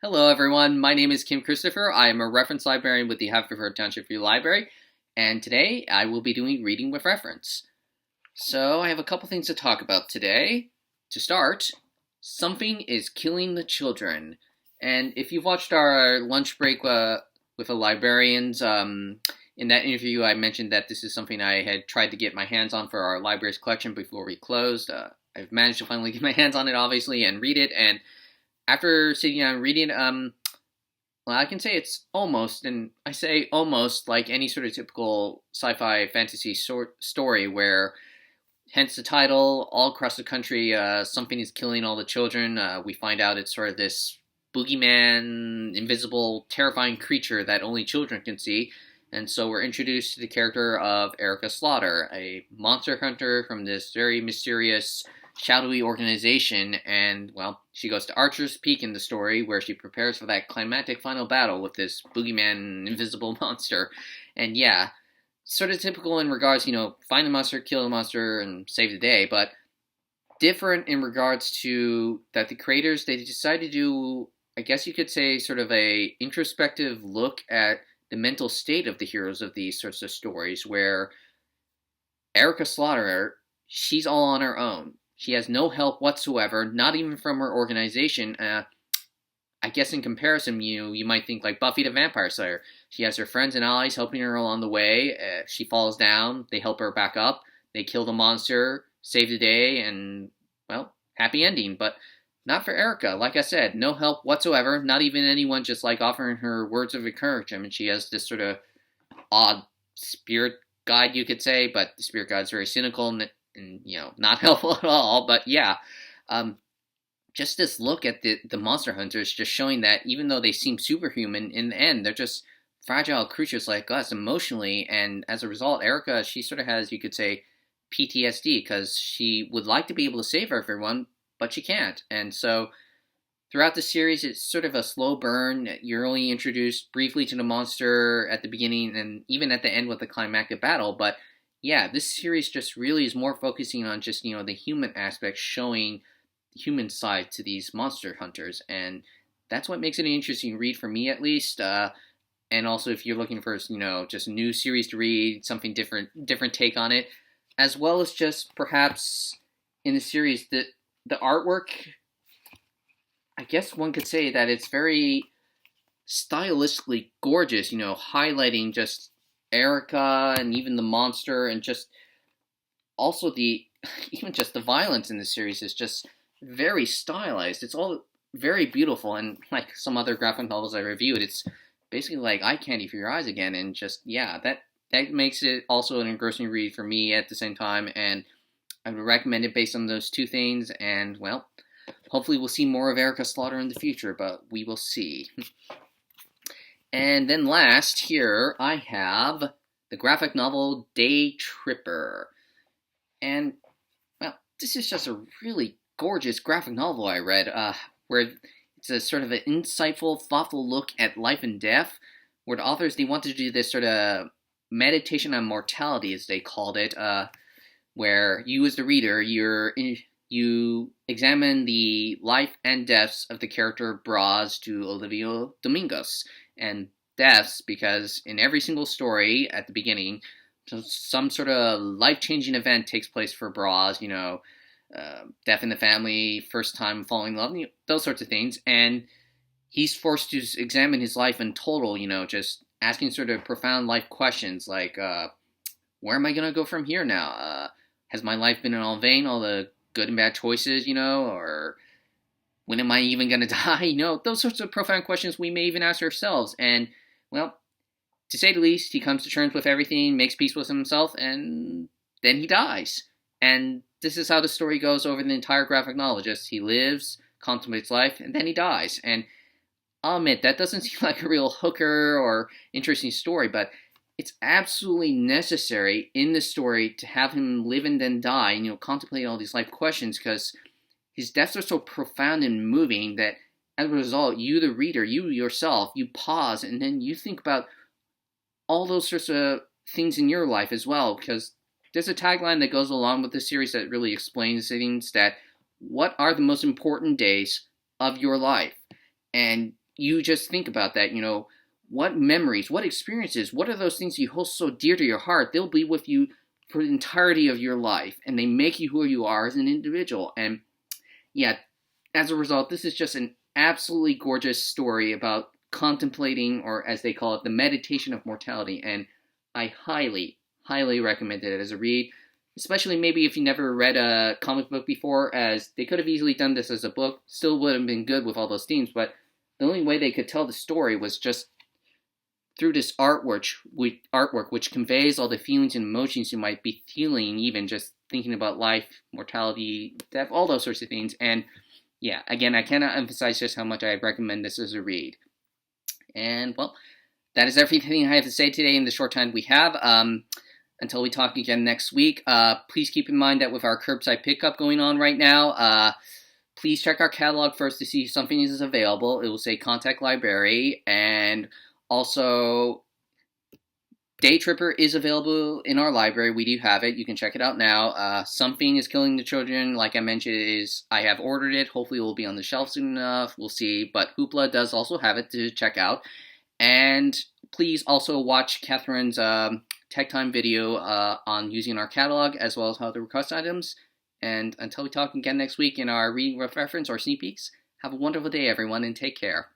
Hello everyone, my name is Kim Christopher. I am a reference librarian with the Haverford Township Free Library, and today I will be doing Reading with Reference. So I have a couple things to talk about today. To start, something is killing the children. And if you've watched our lunch break with the librarians, in that interview I mentioned that this is something I had tried to get my hands on for our library's collection before we closed. I've managed to finally get my hands on it, obviously, and read it, and after sitting down and reading, well, I can say it's almost, and I say almost like any sort of typical sci-fi fantasy story where, hence the title, all across the country, something is killing all the children. We find out it's sort of this boogeyman, invisible, terrifying creature that only children can see. And so we're introduced to the character of Erica Slaughter, a monster hunter from this very mysterious shadowy organization, and, well, she goes to Archer's Peak in the story, where she prepares for that climactic final battle with this boogeyman invisible monster. And yeah, sort of typical in regards, find the monster, kill the monster, and save the day, but different in regards to that the creators, they decided to do, I guess you could say, sort of a introspective look at the mental state of the heroes of these sorts of stories, where Erica Slaughter, she's all on her own. She has no help whatsoever, not even from her organization. I guess in comparison, you might think like Buffy the Vampire Slayer. She has her friends and allies helping her along the way. She falls down, they help her back up, they kill the monster, save the day, and, well, happy ending. But not for Erica. Like I said, no help whatsoever, not even anyone just like offering her words of encouragement. She has this sort of odd spirit guide, you could say, but the spirit guide's very cynical and not helpful at all. But yeah, just this look at the monster hunters, just showing that even though they seem superhuman, in the end, they're just fragile creatures like us emotionally. And as a result, Erica, she sort of has, you could say, PTSD, because she would like to be able to save everyone, but she can't. And so throughout the series, it's sort of a slow burn. You're only introduced briefly to the monster at the beginning and even at the end with the climactic battle, but yeah, this series just really is more focusing on just, the human aspect, showing the human side to these monster hunters. And that's what makes it an interesting read for me, at least. And also if you're looking for, just a new series to read, something different take on it, as well as just perhaps in the series, the artwork, I guess one could say that it's very stylistically gorgeous, highlighting just Erica and even the monster, and just also even just the violence in the series is just very stylized. It's all very beautiful, and like some other graphic novels I reviewed, it's basically like eye candy for your eyes again, and just, yeah, that makes it also an engrossing read for me at the same time, and I would recommend it based on those two things. And, well, hopefully we'll see more of Erica Slaughter in the future, but we will see. And then last, here, I have the graphic novel Day Tripper. And, well, this is just a really gorgeous graphic novel I read, where it's a sort of an insightful, thoughtful look at life and death, where the authors, they wanted to do this sort of meditation on mortality, as they called it, where you as the reader, you examine the life and deaths of the character Braz to Olivia Domingos. And deaths, because in every single story at the beginning, some sort of life-changing event takes place for Braz, death in the family, first time falling in love, those sorts of things. And he's forced to examine his life in total, just asking sort of profound life questions like, where am I going to go from here now? Has my life been in all vain, all the good and bad choices, or when am I even going to die? Those sorts of profound questions we may even ask ourselves. And, well, to say the least, he comes to terms with everything, makes peace with himself, and then he dies. And this is how the story goes over the entire graphic novel. Just he lives, contemplates life, and then he dies. And I'll admit, that doesn't seem like a real hooker or interesting story, but it's absolutely necessary in the story to have him live and then die, and, contemplate all these life questions, because his deaths are so profound and moving that as a result, you, the reader, you yourself, you pause and then you think about all those sorts of things in your life as well, because there's a tagline that goes along with the series that really explains things, that what are the most important days of your life? And you just think about that, what memories, what experiences, what are those things you hold so dear to your heart? They'll be with you for the entirety of your life, and they make you who you are as an individual. And yeah, as a result, this is just an absolutely gorgeous story about contemplating, or as they call it, the meditation of mortality. And I highly, highly recommend it as a read, especially maybe if you never read a comic book before, as they could have easily done this as a book, still would have been good with all those themes, but the only way they could tell the story was just through this artwork, which conveys all the feelings and emotions you might be feeling, even just thinking about life, mortality, death, all those sorts of things. And yeah, again, I cannot emphasize just how much I recommend this as a read. And well, that is everything I have to say today in the short time we have. Until we talk again next week, please keep in mind that with our curbside pickup going on right now, please check our catalog first to see if something is available. It will say contact library, and also Day Tripper is available in our library. We do have it. You can check it out now. Something is Killing the Children, like I mentioned, I have ordered it. Hopefully it will be on the shelf soon enough. We'll see. But Hoopla does also have it to check out. And please also watch Catherine's Tech Time video on using our catalog, as well as how to request items. And until we talk again next week in our Reading with Reference or Sneak Peeks, have a wonderful day, everyone, and take care.